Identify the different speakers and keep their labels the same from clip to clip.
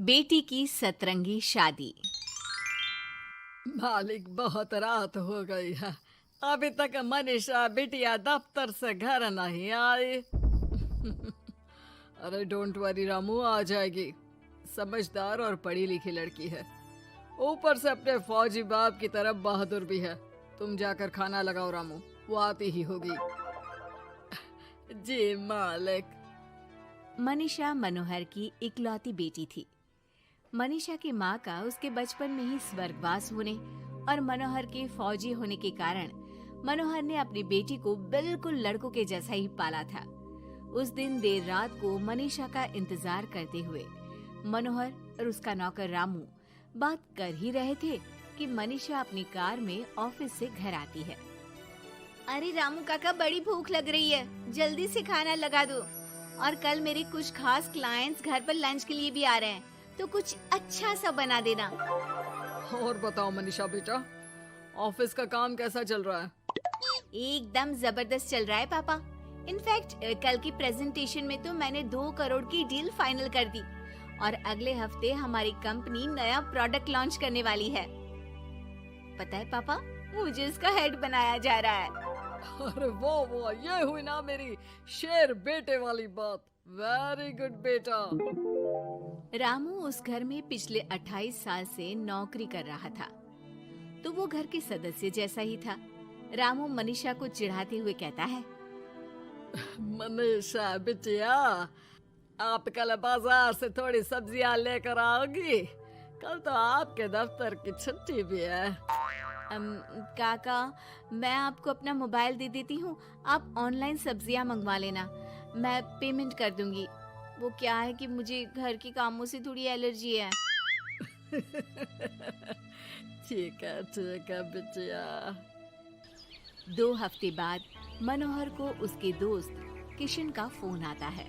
Speaker 1: बेटी की सतरंगी शादी।
Speaker 2: मालिक, बहुत रात हो गई है। अभी तक मनीषा बिटिया दफ्तर से घर नहीं आई। अरे डोंट वरी रामू, आ जाएगी। समझदार और पढ़ी लिखी लड़की है, ऊपर से अपने फौजी बाप की तरफ बहादुर भी है। तुम जाकर खाना लगाओ रामू, वो आती ही होगी। जी मालिक।
Speaker 1: मनीषा मनोहर की इकलौती बेटी थी। मनीषा की माँ का उसके बचपन में ही स्वर्गवास होने और मनोहर के फौजी होने के कारण मनोहर ने अपनी बेटी को बिल्कुल लड़कों के जैसा ही पाला था। उस दिन देर रात को मनीषा का इंतजार करते हुए मनोहर और उसका नौकर रामू बात कर ही रहे थे कि मनीषा अपनी कार में ऑफिस से घर आती है। अरे रामू काका, बड़ी भूख लग रही है, जल्दी से खाना लगा दो। और कल मेरे कुछ खास क्लाइंट्स घर पर लंच के लिए भी आ रहे हैं, तो कुछ अच्छा सा बना देना।
Speaker 2: और बताओ मनीषा बेटा, ऑफिस का काम कैसा चल रहा है?
Speaker 1: एकदम जबरदस्त चल रहा है पापा। इनफैक्ट कल की प्रेजेंटेशन में तो मैंने 2 करोड़ की डील फाइनल कर दी और अगले हफ्ते हमारी कंपनी नया प्रोडक्ट लॉन्च करने वाली है। पता है पापा, मुझे इसका हेड बनाया जा रहा है।
Speaker 2: अरे वो ये हुई ना मेरी शेर बेटे वाली बात। वेरी गुड बेटा।
Speaker 1: रामू उस घर में पिछले 28 साल से नौकरी कर रहा था, तो वो घर के सदस्य जैसा ही था। रामू मनीषा को चिढ़ाते हुए कहता है,
Speaker 2: मनीषा बिटिया, आप कल बाजार से थोड़ी सब्जियां लेकर आओगी? कल तो आपके दफ्तर की छुट्टी भी है।
Speaker 1: काका, मैं आपको अपना मोबाइल दे देती हूँ, आप ऑनलाइन सब्जियाँ मंगवा लेना, मैं पेमेंट कर दूंगी। वो क्या है कि मुझे घर के कामों से थोड़ी एलर्जी है।
Speaker 2: ठीक है बिटिया।
Speaker 1: 2 हफ्ते बाद मनोहर को उसके दोस्त किशन का फोन आता है।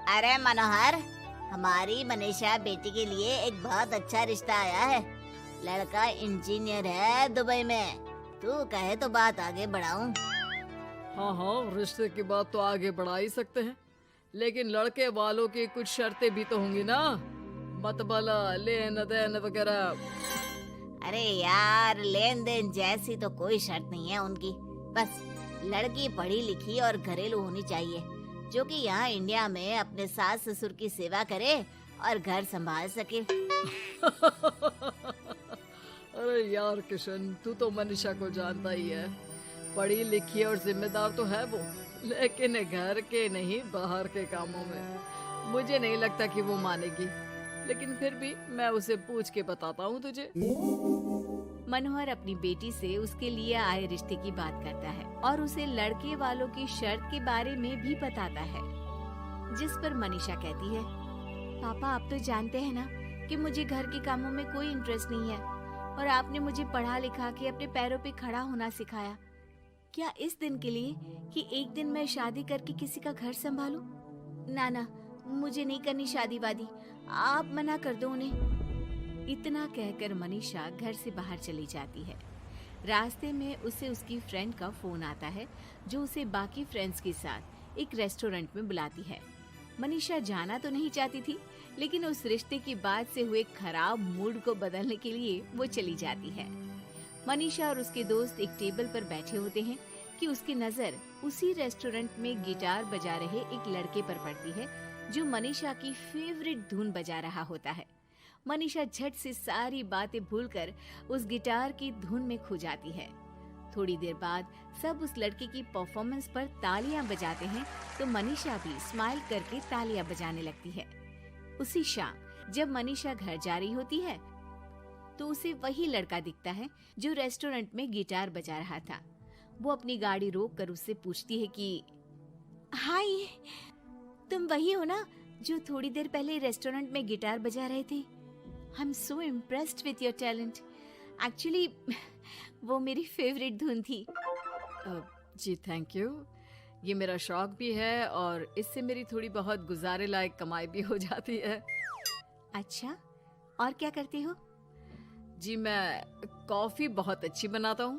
Speaker 3: अरे मनोहर, हमारी मनीषा बेटी के लिए एक बहुत अच्छा रिश्ता आया है। लड़का इंजीनियर है दुबई में। तू कहे तो बात आगे बढ़ाऊं?
Speaker 2: हाँ, रिश्ते की बात तो आगे बढ़ा ही सकते हैं, लेकिन लड़के वालों की कुछ शर्तें भी तो होंगी ना, मतबला लेन देन वगैरह।
Speaker 3: अरे यार, लेन देन जैसी तो कोई शर्त नहीं है उनकी। बस लड़की पढ़ी लिखी और घरेलू होनी चाहिए, जो कि यहाँ इंडिया में अपने सास ससुर की सेवा करे और घर संभाल सके।
Speaker 2: अरे यार किशन, तू तो मनीषा को जानता ही है। पढ़ी लिखी और जिम्मेदार तो है वो, लेकिन घर के नहीं बाहर के कामों में मुझे नहीं लगता कि वो मानेगी। लेकिन फिर भी मैं उसे पूछ के बताता हूँ तुझे।
Speaker 1: मनोहर अपनी बेटी से उसके लिए आए रिश्ते की बात करता है और उसे लड़के वालों की शर्त के बारे में भी बताता है, जिस पर मनीषा कहती है, पापा आप तो जानते हैं ना कि मुझे घर के कामों में कोई इंटरेस्ट नहीं है और आपने मुझे पढ़ा लिखा के अपने पैरों पे खड़ा होना सिखाया। क्या इस दिन के लिए कि एक दिन मैं शादी करके किसी का घर संभालूं? ना, मुझे नहीं करनी शादी वादी, आप मना कर दो उन्हें। इतना कहकर मनीषा घर से बाहर चली जाती है। रास्ते में उसे उसकी फ्रेंड का फोन आता है, जो उसे बाकी फ्रेंड्स के साथ एक रेस्टोरेंट में बुलाती है। मनीषा जाना तो नहीं चाहती थी, लेकिन उस रिश्ते की बात से हुए खराब मूड को बदलने के लिए वो चली जाती है। मनीषा और उसके दोस्त एक टेबल पर बैठे होते हैं कि उसकी नजर उसी रेस्टोरेंट में गिटार बजा रहे एक लड़के पर पड़ती है, जो मनीषा की फेवरेट धुन बजा रहा होता है। मनीषा झट से सारी बातें भूलकर उस गिटार की धुन में खो जाती है। थोड़ी देर बाद सब उस लड़के की परफॉर्मेंस पर तालियां बजाते हैं, तो मनीषा भी स्माइल करके तालियां बजाने लगती है। उसी शाम जब मनीषा घर जा रही होती है, तो उसे वही लड़का दिखता है जो रेस्टोरेंट में गिटार बजा रहा था। वो अपनी गाड़ी रोककर उससे पूछती है कि हाय, तुम वही हो ना जो थोड़ी देर पहले रेस्टोरेंट में गिटार बजा रहे थे? I am so impressed with your talent. Actually वो मेरी फेवरेट धुन थी।
Speaker 2: जी थैंक यू। ये मेरा शौक भी है और इससे मेरी थोड़ी बहुत गुजारे लायक कमाई भी हो जाती है।
Speaker 1: अच्छा, और क्या करते हो?
Speaker 2: जी मैं कॉफी बहुत अच्छी बनाता हूँ।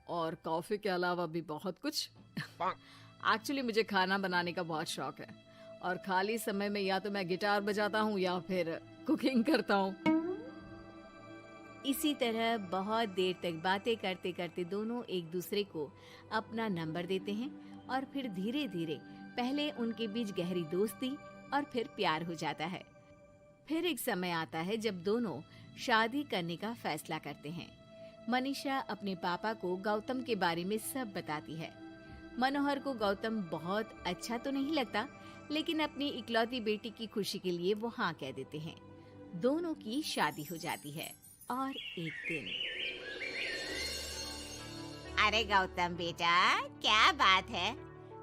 Speaker 2: और कॉफी के अलावा भी बहुत कुछ। एक्चुअली मुझे खाना बनाने का बहुत शौक है और खाली समय में या तो मैं गिटार बजाता हूँ या फिर कुकिंग करता हूँ।
Speaker 1: इसी तरह बहुत देर तक बातें करते करते दोनों एक दूसरे को अपना नंबर देते हैं और फिर धीरे धीरे पहले उनके बीच गहरी दोस्ती और फिर प्यार हो जाता है। फिर एक समय आता है जब दोनों शादी करने का फैसला करते हैं। मनीषा अपने पापा को गौतम के बारे में सब बताती है। मनोहर को गौतम बहुत अच्छा तो नहीं लगता, लेकिन अपनी इकलौती बेटी की खुशी के लिए वो हाँ कह देते हैं। दोनों की शादी हो जाती है। और एक दिन,
Speaker 3: अरे गौतम बेटा, क्या बात है,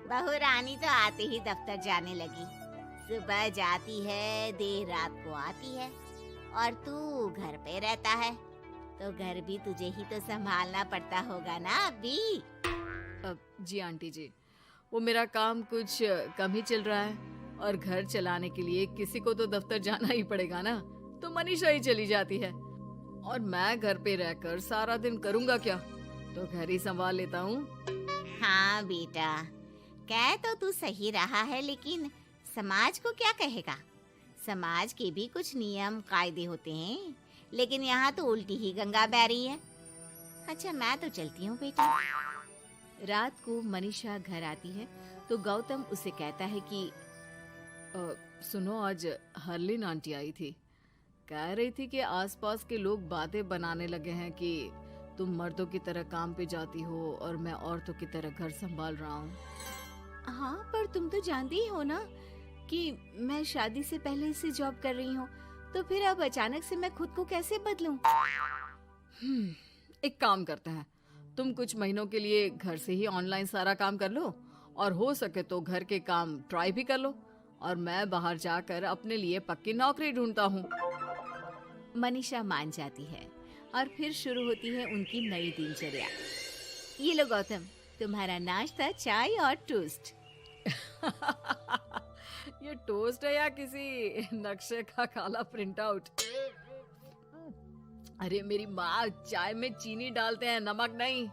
Speaker 3: बहू रानी तो आते ही दफ्तर जाने लगी। सुबह जाती है, देर रात को आती है, और तू घर पे रहता है, तो घर भी तुझे ही तो संभालना पड़ता होगा ना अभी।
Speaker 2: जी आंटी जी, वो मेरा काम कुछ कम ही चल रहा है और घर चलाने के लिए किसी को तो दफ्तर जाना ही पड़ेगा ना, तो मनीषा ही चली जाती है और मैं घर पे रहकर सारा दिन करूँगा क्या, तो घर ही संभाल लेता हूँ।
Speaker 3: हाँ बेटा, कह तो तू सही रहा है, लेकिन समाज को क्या कहेगा? समाज के भी कुछ नियम कायदे होते हैं, लेकिन यहाँ तो उल्टी ही गंगा बह रही है। अच्छा, मैं तो चलती हूँ बेटा।
Speaker 1: रात को मनीषा घर आती है तो गौतम उसे कहता है कि
Speaker 2: सुनो, आज हरलीन आंटी आई थी, कह रही थी कि आसपास के लोग बातें बनाने लगे हैं कि तुम मर्दों की तरह काम पे जाती हो और मैं औरतों की तरह घर संभाल रहा हूँ।
Speaker 1: हाँ, पर तुम तो जानती ही हो ना कि मैं शादी से पहले से जॉब कर रही हूँ, तो फिर अब अचानक से मैं खुद को कैसे बदलूं?
Speaker 2: एक काम करते हैं, तुम कुछ महीनों के लिए घर से ही ऑनलाइन सारा काम कर लो और हो सके तो घर के काम ट्राई भी कर लो, और मैं बाहर जाकर अपने लिए पक्की नौकरी ढूंढता हूँ।
Speaker 1: मनीषा मान जाती है और फिर शुरू होती है उनकी नई दिनचर्या। ये लो गौतम, तुम्हारा नाश्ता, चाय और टोस्ट।
Speaker 2: ये टोस्ट है या किसी नक्शे का काला प्रिंट आउट? अरे मेरी माँ, चाय में चीनी डालते हैं, नमक नहीं।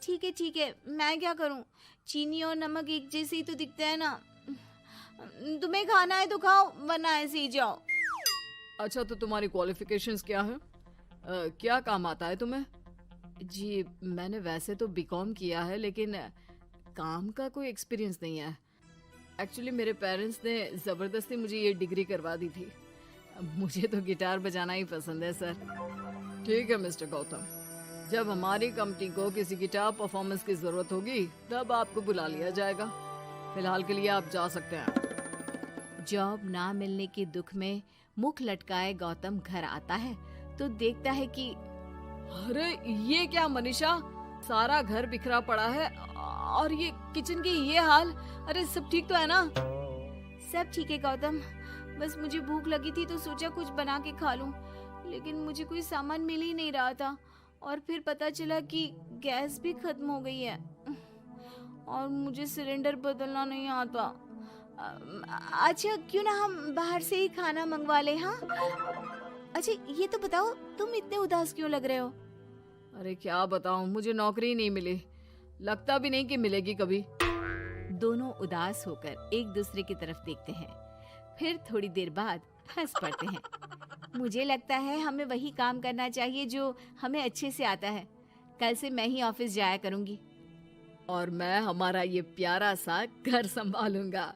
Speaker 1: ठीक है, मैं क्या करूं? चीनी और नमक एक जैसे ही तो दिखते हैं ना। तुम्हें खाना है तो खाओ, वरना ऐसे ही जाओ।
Speaker 2: अच्छा, तो तुम्हारी क्वालिफिकेशंस क्या है? क्या काम आता है तुम्हें? जी, मैंने वैसे तो बीकॉम किया है, लेकिन काम का कोई एक्सपीरियंस नहीं है। एक्चुअली मेरे पेरेंट्स ने ज़बरदस्ती मुझे ये डिग्री करवा दी थी। मुझे तो गिटार बजाना ही पसंद है सर। ठीक है मिस्टर गौतम, जब हमारी कंपनी को किसी गिटार परफॉर्मेंस की ज़रूरत होगी तब आपको बुला लिया जाएगा। फिलहाल के लिए आप जा सकते हैं।
Speaker 1: जॉब ना मिलने के दुख में मुख लटकाए गौतम घर आता है तो देखता है कि
Speaker 2: अरे ये क्या मनीषा, सारा घर बिखरा पड़ा है और ये किचन की ये हाल। अरे सब ठीक तो है ना?
Speaker 1: सब ठीक है गौतम, बस मुझे भूख लगी थी तो सोचा कुछ बना के खा लूं, लेकिन मुझे कोई सामान मिल ही नहीं रहा था और फिर पता चला कि गैस भी खत्म हो गई है और मुझे सिलेंडर बदलना नहीं आता। अच्छा, क्यों ना हम बाहर से ही खाना मंगवा ले? हाँ, अच्छा ये तो बताओ, तुम इतने उदास क्यों लग रहे हो?
Speaker 2: अरे क्या बताऊं, मुझे नौकरी नहीं मिली, लगता भी नहीं कि मिलेगी कभी।
Speaker 1: दोनों उदास होकर एक दूसरे की तरफ देखते हैं, फिर थोड़ी देर बाद हंस पड़ते हैं। मुझे लगता है हमें वही काम करना चाहिए जो हमें अच्छे से आता है। कल से मैं ही ऑफिस जाया करूंगी।
Speaker 2: और मैं हमारा ये प्यारा सा घर संभालूंगा।